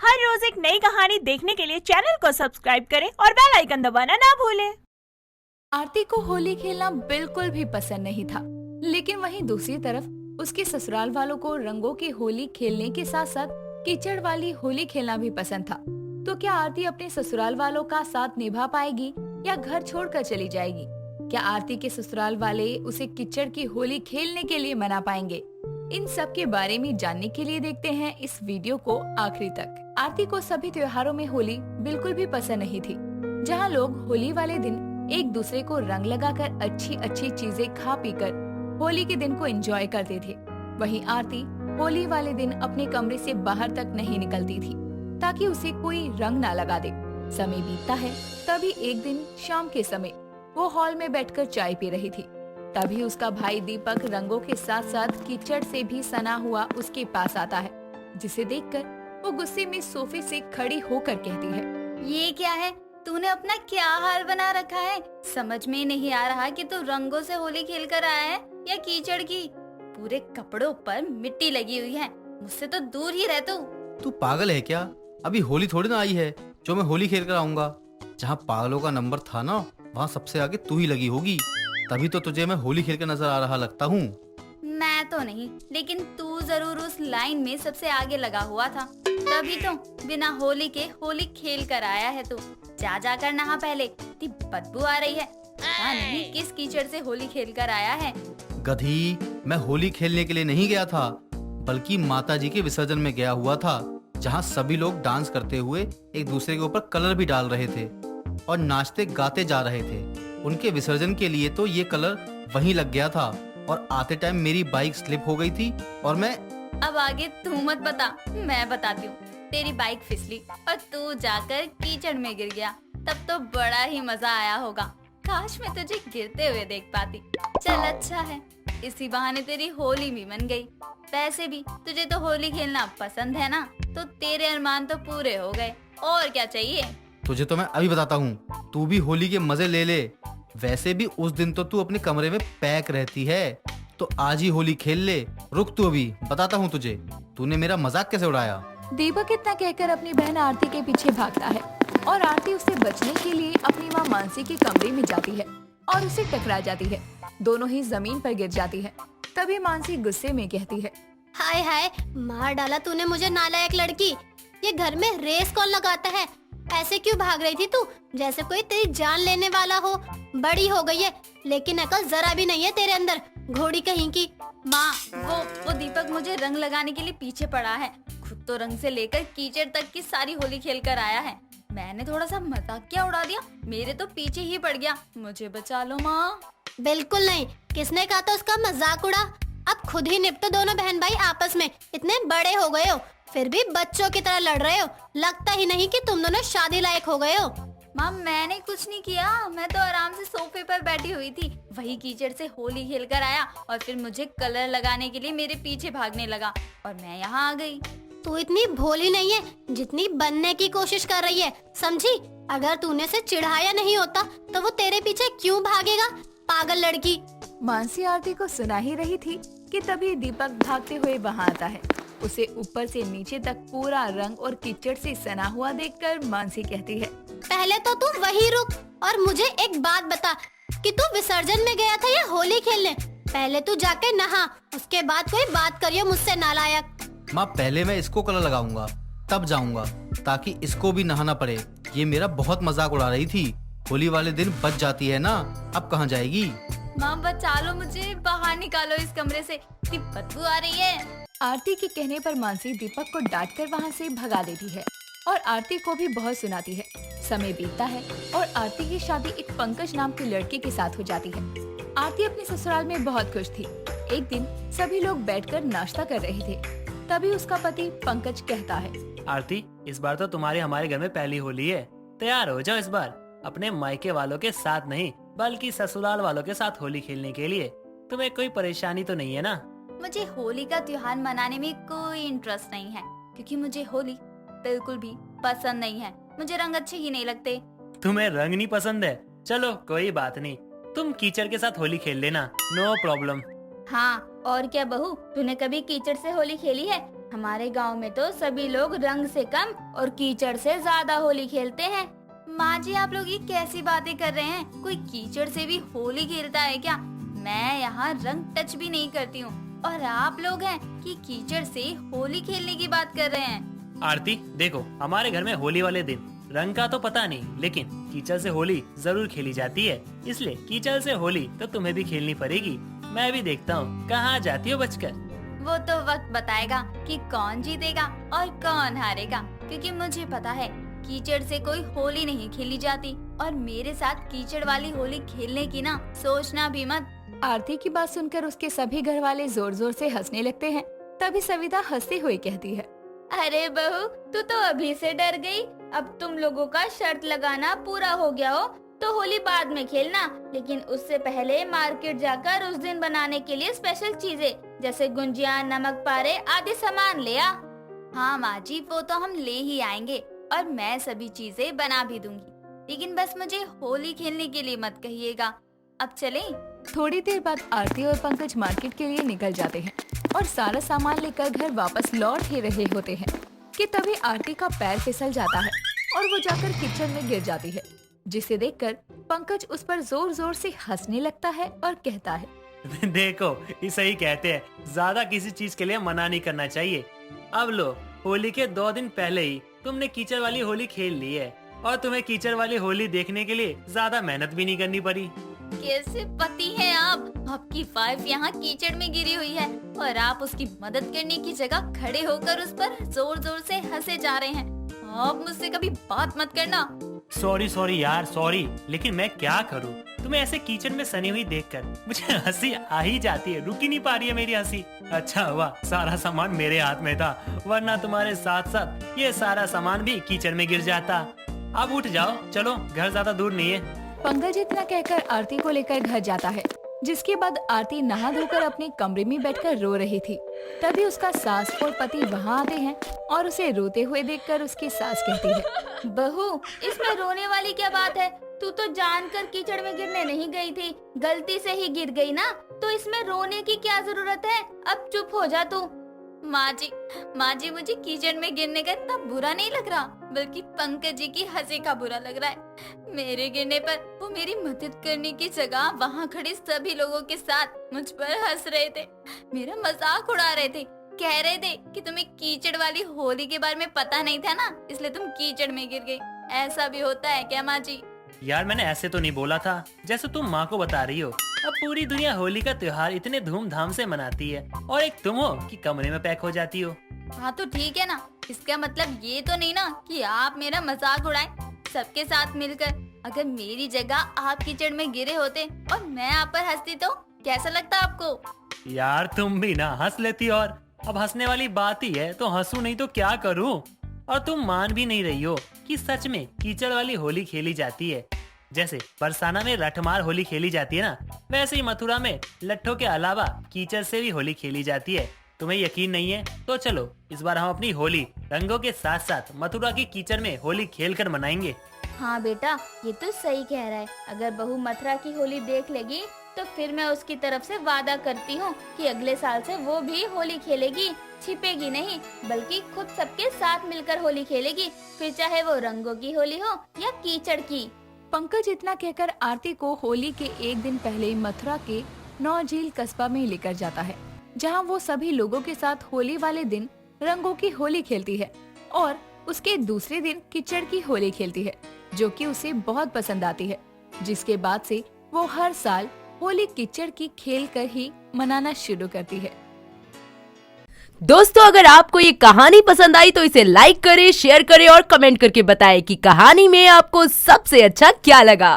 हर रोज एक नई कहानी देखने के लिए चैनल को सब्सक्राइब करें और बेल आइकन दबाना ना भूलें। आरती को होली खेलना बिल्कुल भी पसंद नहीं था, लेकिन वहीं दूसरी तरफ उसके ससुराल वालों को रंगों की होली खेलने के साथ साथ कीचड़ वाली होली खेलना भी पसंद था। तो क्या आरती अपने ससुराल वालों का साथ निभा पाएगी या घर छोड़कर चली जाएगी? क्या आरती के ससुराल वाले उसे कीचड़ की होली खेलने के लिए मना पाएंगे? इन सब के बारे में जानने के लिए देखते हैं इस वीडियो को आखिरी तक। आरती को सभी त्योहारों में होली बिल्कुल भी पसंद नहीं थी। जहां लोग होली वाले दिन एक दूसरे को रंग लगाकर अच्छी अच्छी चीजें खा पीकर होली के दिन को एंजॉय करते थे, वहीं आरती होली वाले दिन अपने कमरे से बाहर तक नहीं निकलती थी ताकि उसे कोई रंग ना लगा दे। समय बीतता है, तभी एक दिन शाम के समय वो हॉल में बैठकर चाय पी रही थी। तभी उसका भाई दीपक रंगों के साथ साथ कीचड़ से भी सना हुआ उसके पास आता है, जिसे देखकर वो गुस्से में सोफे से खड़ी होकर कहती है, ये क्या है? तूने अपना क्या हाल बना रखा है? समझ में नहीं आ रहा कि तू रंगों से होली खेल कर आया है या कीचड़ की। पूरे कपड़ों पर मिट्टी लगी हुई है, मुझसे तो दूर ही रह तू। तू पागल है क्या? अभी होली थोड़ी ना आई है जो मैं होली खेल कर आऊंगा। जहाँ पागलों का नंबर था ना, वहाँ सबसे आगे तू ही लगी होगी, तभी तो तुझे मैं होली खेल कर नजर आ रहा लगता हूँ। मैं तो नहीं, लेकिन तू जरूर उस लाइन में सबसे आगे लगा हुआ था, तभी तो बिना होली के होली खेल कर आया है तू। जा जाकर नहा पहले, इतनी बदबू आ रही है। पता नहीं किस कीचड़ से होली खेल कर आया है। गधी, मैं होली खेलने के लिए नहीं गया था, बल्कि माता जी के विसर्जन में गया हुआ था, जहाँ सभी लोग डांस करते हुए एक दूसरे के ऊपर कलर भी डाल रहे थे और नाचते गाते जा रहे थे। उनके विसर्जन के लिए तो ये कलर वहीं लग गया था और आते टाइम मेरी बाइक स्लिप हो गई थी और मैं। अब आगे तू मत बता, मैं बताती हूँ। तेरी बाइक फिसली और तू जाकर कीचड़ में गिर गया, तब तो बड़ा ही मजा आया होगा। काश मैं तुझे गिरते हुए देख पाती। चल अच्छा है, इसी बहाने तेरी होली भी बन गई। वैसे भी तुझे तो होली खेलना पसंद है ना, तो तेरे अरमान तो पूरे हो गए। और क्या चाहिए? तुझे तो मैं अभी बताता हूँ, तू भी होली के मजे ले ले। वैसे भी उस दिन तो तू अपने कमरे में पैक रहती है, तो आज ही होली खेल ले। रुक तू, अभी बताता हूँ तुझे। तूने मेरा मजाक कैसे उड़ाया? दीपक इतना कहकर अपनी बहन आरती के पीछे भागता है और आरती उससे बचने के लिए अपनी माँ मानसी के कमरे में जाती है और उसे टकरा जाती है। दोनों ही जमीन पर गिर जाती है। तभी मानसी गुस्से में कहती है, हाय हाय, मार डाला तूने मुझे नालायक लड़की। ये घर में रेस कौन लगाता है? ऐसे क्यों भाग रही थी तू, जैसे कोई तेरी जान लेने वाला हो। बड़ी हो गई है, लेकिन अकल जरा भी नहीं है तेरे अंदर, घोड़ी कहीं की। माँ, वो दीपक मुझे रंग लगाने के लिए पीछे पड़ा है। खुद तो रंग से लेकर कीचड़ तक की सारी होली खेल कर आया है। मैंने थोड़ा सा मजाक क्या उड़ा दिया, मेरे तो पीछे ही पड़ गया। मुझे बचा लो माँ। बिल्कुल नहीं, किसने कहा था उसका मजाक उड़ा? अब खुद ही निपटो दोनों बहन भाई आपस में। इतने बड़े हो गए हो, फिर भी बच्चों की तरह लड़ रहे हो। लगता ही नहीं कि तुम दोनों शादी लायक हो गए हो। माँ, मैंने कुछ नहीं किया, मैं तो आराम से सोफे पर बैठी हुई थी। वही कीचड़ से होली खेल कर आया और फिर मुझे कलर लगाने के लिए मेरे पीछे भागने लगा और मैं यहाँ आ गई। तू इतनी भोली नहीं है जितनी बनने की कोशिश कर रही है, समझी? अगर तूने से चिढ़ाया नहीं होता तो वो तेरे पीछे क्यों भागेगा, पागल लड़की। मानसी आरती को सुना ही रही थी कि तभी दीपक भागते हुए वहाँ आता है। उसे ऊपर से नीचे तक पूरा रंग और कीचड़ से सना हुआ देखकर मानसी कहती है, पहले तो तू वहीं रुक और मुझे एक बात बता कि तू विसर्जन में गया था या होली खेलने? पहले तू जाके नहा, उसके बाद कोई बात करियो मुझसे, नालायक। माँ, पहले मैं इसको कलर लगाऊंगा, तब जाऊंगा, ताकि इसको भी नहाना पड़े। ये मेरा बहुत मजाक उड़ा रही थी। होली वाले दिन बच जाती है ना, अब कहाँ जाएगी? माँ बचा लो मुझे, बाहर निकालो इस कमरे से, इतनी बदबू आ रही है। आरती के कहने पर मानसी दीपक को डांटकर वहाँ से भगा देती है और आरती को भी बहुत सुनाती है। समय बीतता है और आरती की शादी एक पंकज नाम के लड़के के साथ हो जाती है। आरती अपने ससुराल में बहुत खुश थी। एक दिन सभी लोग बैठकर नाश्ता कर रहे थे, तभी उसका पति पंकज कहता है, आरती, इस बार तो तुम्हारी हमारे घर में पहली होली है, तैयार हो जाओ। इस बार अपने मायके वालों के साथ नहीं, बल्कि ससुराल वालों के साथ होली खेलने के लिए। तुम्हें कोई परेशानी तो नहीं है ना? मुझे होली का त्योहार मनाने में कोई इंटरेस्ट नहीं है, क्योंकि मुझे होली बिल्कुल भी पसंद नहीं है। मुझे रंग अच्छे ही नहीं लगते। तुम्हें रंग नहीं पसंद है? चलो कोई बात नहीं, तुम कीचड़ के साथ होली खेल लेना, नो प्रॉब्लम। हाँ, और क्या बहू, तूने कभी कीचड़ से होली खेली है? हमारे गांव में तो सभी लोग रंग से कम और कीचड़ से ज्यादा होली खेलते हैं। माँ जी, आप लोग ये कैसी बातें कर रहे हैं? कोई कीचड़ से भी होली खेलता है क्या? मैं यहाँ रंग टच भी नहीं करती हूँ और आप लोग हैं कि कीचड़ से होली खेलने की बात कर रहे हैं। आरती देखो, हमारे घर में होली वाले दिन रंग का तो पता नहीं, लेकिन कीचड़ से होली जरूर खेली जाती है। इसलिए कीचड़ से होली तो तुम्हें भी खेलनी पड़ेगी। मैं भी देखता हूँ कहाँ जाती हो बचकर। वो तो वक्त बताएगा कि कौन जीतेगा और कौन हारेगा, क्योंकि मुझे पता है कीचड़ से कोई होली नहीं खेली जाती और मेरे साथ कीचड़ वाली होली खेलने की ना सोचना भी मत। आरती की बात सुनकर उसके सभी घर वाले जोर जोर से हंसने लगते हैं। तभी सविता हंसती हुई कहती है, अरे बहू, तू तो अभी से डर गई। अब तुम लोगों का शर्त लगाना पूरा हो गया हो तो होली बाद में खेलना, लेकिन उससे पहले मार्केट जाकर उस दिन बनाने के लिए स्पेशल चीजें जैसे गुंजिया, नमक पारे आदि सामान ले आ। हाँ माँ जी, वो तो हम ले ही आएंगे और मैं सभी चीजें बना भी दूंगी, लेकिन बस मुझे होली खेलने के लिए मत कहिएगा। अब चलें? थोड़ी देर बाद आरती और पंकज मार्केट के लिए निकल जाते हैं और सारा सामान लेकर घर वापस लौट ही रहे होते हैं कि तभी आरती का पैर फिसल जाता है और वो जाकर किचन में गिर जाती है, जिसे देखकर पंकज उस पर जोर जोर से हंसने लगता है और कहता है, देखो, इसे ही कहते हैं, ज्यादा किसी चीज के लिए मना नहीं करना चाहिए। अब लो, होली के 2 दिन पहले ही तुमने कीचड़ वाली होली खेल ली है और तुम्हें कीचड़ वाली होली देखने के लिए ज्यादा मेहनत भी नहीं करनी पड़ी। कैसे पति हैं आप? आपकी वाइफ यहाँ कीचड़ में गिरी हुई है और आप उसकी मदद करने की जगह खड़े होकर उस पर जोर जोर से हंसे जा रहे हैं। आप मुझसे कभी बात मत करना। सॉरी यार, सॉरी, लेकिन मैं क्या करूँ? तुम्हें ऐसे कीचड़ में सनी हुई देखकर मुझे हंसी आ ही जाती है, रुक ही नहीं पा रही है मेरी हंसी। अच्छा हुआ सारा सामान मेरे हाथ में था, वरना तुम्हारे साथ साथ ये सारा सामान भी कीचड़ में गिर जाता। अब उठ जाओ, चलो, घर ज्यादा दूर नहीं है। पंकज इतना कहकर आरती को लेकर घर जाता है, जिसके बाद आरती नहा धोकर अपने कमरे में बैठकर रो रही थी। तभी उसका सास और पति वहाँ आते हैं और उसे रोते हुए देखकर उसकी सास कहती है, बहू, इसमें रोने वाली क्या बात है? तू तो जानकर कीचड़ में गिरने नहीं गई थी, गलती से ही गिर गई ना, तो इसमें रोने की क्या जरूरत है? अब चुप हो जा तू। माँ जी, मुझे कीचड़ में गिरने का इतना बुरा नहीं लग रहा, बल्कि पंकज जी की हंसी का बुरा लग रहा है। मेरे गिरने पर वो मेरी मदद करने की जगह वहाँ खड़े सभी लोगों के साथ मुझ पर हंस रहे थे, मेरा मजाक उड़ा रहे थे, कह रहे थे कि तुम्हें कीचड़ वाली होली के बारे में पता नहीं था ना, इसलिए तुम कीचड़ में गिर गई। ऐसा भी होता है क्या माँ जी? यार, मैंने ऐसे तो नहीं बोला था जैसे तुम माँ को बता रही हो। अब पूरी दुनिया होली का त्योहार इतने धूमधाम से मनाती है और एक तुम हो कि कमरे में पैक हो जाती हो। हाँ तो ठीक है ना, इसका मतलब ये तो नहीं ना कि आप मेरा मजाक उड़ाएं। सबके साथ मिलकर अगर मेरी जगह आप कीचड़ में गिरे होते और मैं आप पर हंसती तो कैसा लगता आपको? यार, तुम भी ना हंस लेती, और अब हंसने वाली बात ही है तो हंसू नहीं तो क्या करूँ? और तुम मान भी नहीं रही हो कि सच में कीचड़ वाली होली खेली जाती है। जैसे बरसाना में लठमार होली खेली जाती है ना, वैसे ही मथुरा में लट्ठों के अलावा कीचड़ से भी होली खेली जाती है। तुम्हें यकीन नहीं है तो चलो, इस बार हम अपनी होली रंगों के साथ साथ मथुरा की कीचड़ में होली खेलकर मनाएंगे। हाँ बेटा, ये तो सही कह रहा है। अगर बहू मथुरा की होली देख लेगी तो फिर मैं उसकी तरफ से वादा करती हूँ कि अगले साल से वो भी होली खेलेगी, छिपेगी नहीं, बल्कि खुद सबके साथ मिलकर होली खेलेगी, फिर चाहे वो रंगों की होली हो या कीचड़ की। पंकज इतना कहकर आरती को होली के एक दिन पहले मथुरा के नौझील कस्बा में लेकर जाता है, जहां वो सभी लोगों के साथ होली वाले दिन रंगों की होली खेलती है और उसके दूसरे दिन कीचड़ की होली खेलती है, जो कि उसे बहुत पसंद आती है। जिसके बाद से वो हर साल होली कीचड़ की खेल कर ही मनाना शुरू करती है। दोस्तों, अगर आपको ये कहानी पसंद आई तो इसे लाइक करें, शेयर करें और कमेंट करके बताएं कि कहानी में आपको सबसे अच्छा क्या लगा।